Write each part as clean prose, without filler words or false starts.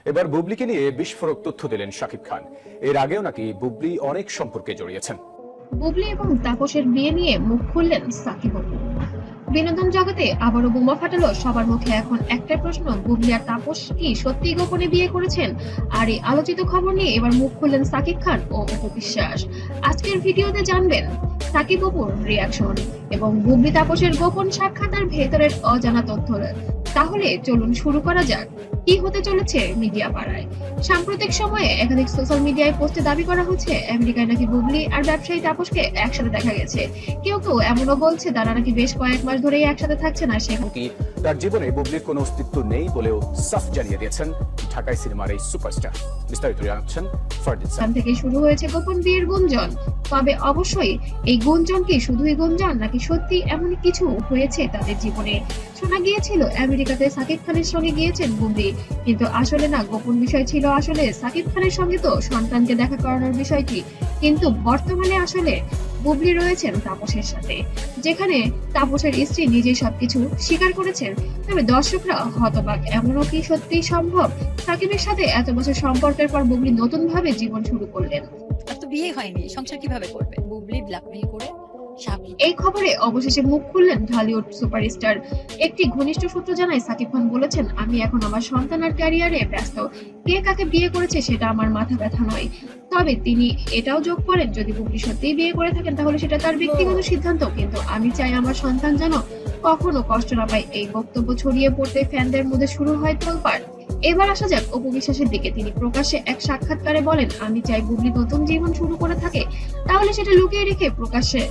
এবার বুবলিকে নিয়ে বিস্ফোরক তথ্য দিলেন শাকিব খান। এর আগেও নাকি বুবলি অনেক সম্পর্কে জড়িয়েছেন। বুবলি এবং তাপসের বিয়ে নিয়ে মুখ খুললেন সাকিব অপু। বিনোদন জগতে আবারও বোমা ফাটালো সবার মুখে এখন একটাই প্রশ্ন, বুবলি আর তাপস কি সত্যি গোপনে বিয়ে করেছেন? আর এই আলোচিত খবর নিয়ে এবার মুখ খুললেন সাকিব খান ও অপু বিশ্বাস। আজকের ভিডিওতে জানবেন সাকিব অপুর রিয়াকশন এবং বুবলি তাপসের গোপন সাক্ষাৎ আর ভেতরের অজানা তথ্য। তাহলে চলুন শুরু করা যাক। কি হতে চলেছে মিডিয়া পাড়ায়? সাম্প্রতিক সময়ে একাধিক সোশ্যাল মিডিয়ায় পোস্টে দাবি করা হচ্ছে আমেরিকায় নাকি বুবলি আর ব্যবসায়ী তাপসকে একসাথে দেখা গেছে। কেউ কেউ এমনও বলছে তারা নাকি বেশ কয়েক মাস ধরেই একসাথে থাকছে না। সেখানে তার জীবনে বুবলির কোনো অস্তিত্ব নেই বলেও সাফ জানিয়ে দিয়েছেন ঢাকাই সিনেমার এই সুপারস্টার। বিস্তারিত জানাচ্ছেন ফারদিন। থেকে শুরু হয়েছে গোপন বিয়ের গুঞ্জন। তবে অবশ্যই এই গুঞ্জন কি শুধুই গুঞ্জন নাকি সত্যি এমন কিছু হয়েছে তাদের জীবনে? শোনা গিয়েছিল আমেরিকাতে সাকিব খানের সঙ্গে গিয়েছেন বুবলি, কিন্তু আসলে না, গোপন বিষয় ছিল আসলে সাকিব খানের সঙ্গে তো সন্তানকে দেখা করানোর বিষয়টি। কিন্তু বর্তমানে আসলে বুবলি রয়েছেন তাপসের সাথে, যেখানে তাপসের স্ত্রী নিজেই সবকিছু স্বীকার করেছেন। তবে দর্শকরা হতবাক, এমনও কি সত্যি সম্ভব? সাকিবের সাথে এত বছর সম্পর্কের পর বুবলি নতুন ভাবে জীবন শুরু করলেন। তো বিয়ে হয়নি, সংসার কিভাবে করবে? বুবলি ব্ল্যাকমেইল করে এই খবরে অবশেষে মুখ খুললেন ঢালিউড সুপারস্টার। একটি ঘনিষ্ঠ সূত্র জানায় সাকিব খান বলেছেন, আমি এখন আমার সন্তান আর ক্যারিয়ারে ব্যস্ত। কে কাকে বিয়ে করেছে সেটা আমার মাথা ব্যথা নয়। তবে তিনি এটাও যোগ করেন, যদি বুবলি সত্যিই বিয়ে করে থাকেন তাহলে সেটা তার ব্যক্তিগত সিদ্ধান্ত, কিন্তু আমি চাই আমার সন্তান যেন কখনো কষ্ট না পায়। এই বক্তব্য ছড়িয়ে পড়তে ফ্যানদের মধ্যে শুরু হয় তোলপাড়। এবার আসা যাক অপু বিশ্বাসের দিকে। তিনি প্রকাশ্যে এক সাক্ষাৎকারে বলেন, আমি চাই বুবলি নতুন জীবন শুরু করে থাকে, তাহলে সেটা লুকিয়ে রেখে প্রকাশ্যে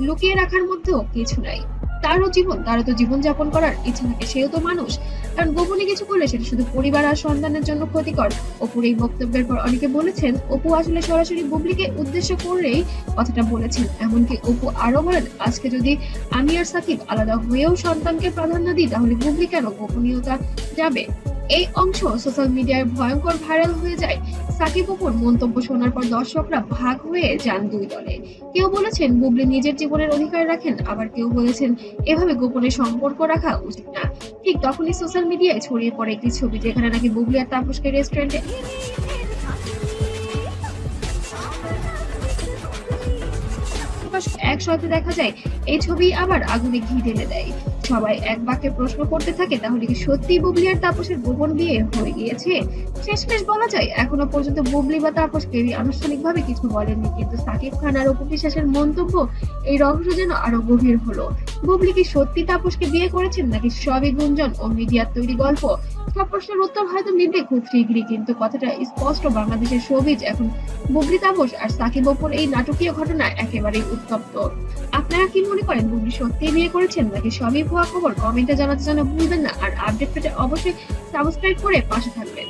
লুকিয়ে রাখার মধ্যেও কিছু নাই। তারও জীবন, তারও তো জীবন যাপন করার ইচ্ছা থাকে, সেও তো মানুষ। কারণ গোপনে কিছু করলে সেটা শুধু পরিবার আর সন্তানের জন্য ক্ষতিকর। অপুর এই বক্তব্যের পর অনেকে বলেছেন অপু আসলে সরাসরি বুবলিকে উদ্দেশ্য করেই কথাটা বলেছেন। এমনকি অপু আরো বলেন, আজকে যদি আমি আর সাকিব আলাদা হয়েও সন্তানকে প্রাধান্য দিই তাহলে বুবলি কেন গোপনীয়তা যাবে? এই অংশ সোশ্যাল মিডিয়ায় ভয়ঙ্কর ভাইরাল হয়ে যায়। সাকিব অপুর মন্তব্য শোনার পর দর্শকরা ভাগ হয়ে যান দুই দলে। কেউ বলেছেন বুবলি নিজের জীবনের অধিকার রাখেন, আবার কেউ বলেছেন এভাবে গোপনে সম্পর্ক রাখা উচিত না। ঠিক তখনই সোশ্যাল মিডিয়ায় ছড়িয়ে পড়ে একটি ছবি, যেখানে নাকি বুবলি আর তাপসকে রেস্টুরেন্টে একসাথে দেখা যায়। এই ছবি আবার আগুনে ঘি ঢেলে দেয়। সবাই এক বাক্যে প্রশ্ন করতে থাকে, তাহলে কি সত্যি বুবলি আর তাপসের গোপন বিয়ে হয়ে গিয়েছে? শেষমেশ বলা যায় এখনো পর্যন্ত বুবলি বা তাপস কেউই আনুষ্ঠানিকভাবে কিছু বলেননি, কিন্তু সাকিব খান আর অপু বিশ্বাসের মন্তব্য এই রহস্য যেন আরো গভীর হলো। বুবলি কি সত্যি তাপসকে বিয়ে করেছেন নাকি সবই গুঞ্জন ও মিডিয়ার তৈরি গল্প? সব প্রশ্নের উত্তর হয়তো মিলবে খুব শীঘ্রই, কিন্তু কথাটা স্পষ্ট, বাংলাদেশের শোবিজ এখন বুবলি তাপস আর সাকিব অপুর এই নাটকীয় ঘটনা একেবারেই উত্তপ্ত। আপনারা কি মনে করেন, বুবলি সত্যিই বিয়ে করেছেন নাকি সবই ভুয়া খবর? কমেন্টে জানাতে ভুলবেন না। আর আপডেট পেতে অবশ্যই সাবস্ক্রাইব করে পাশে থাকবেন।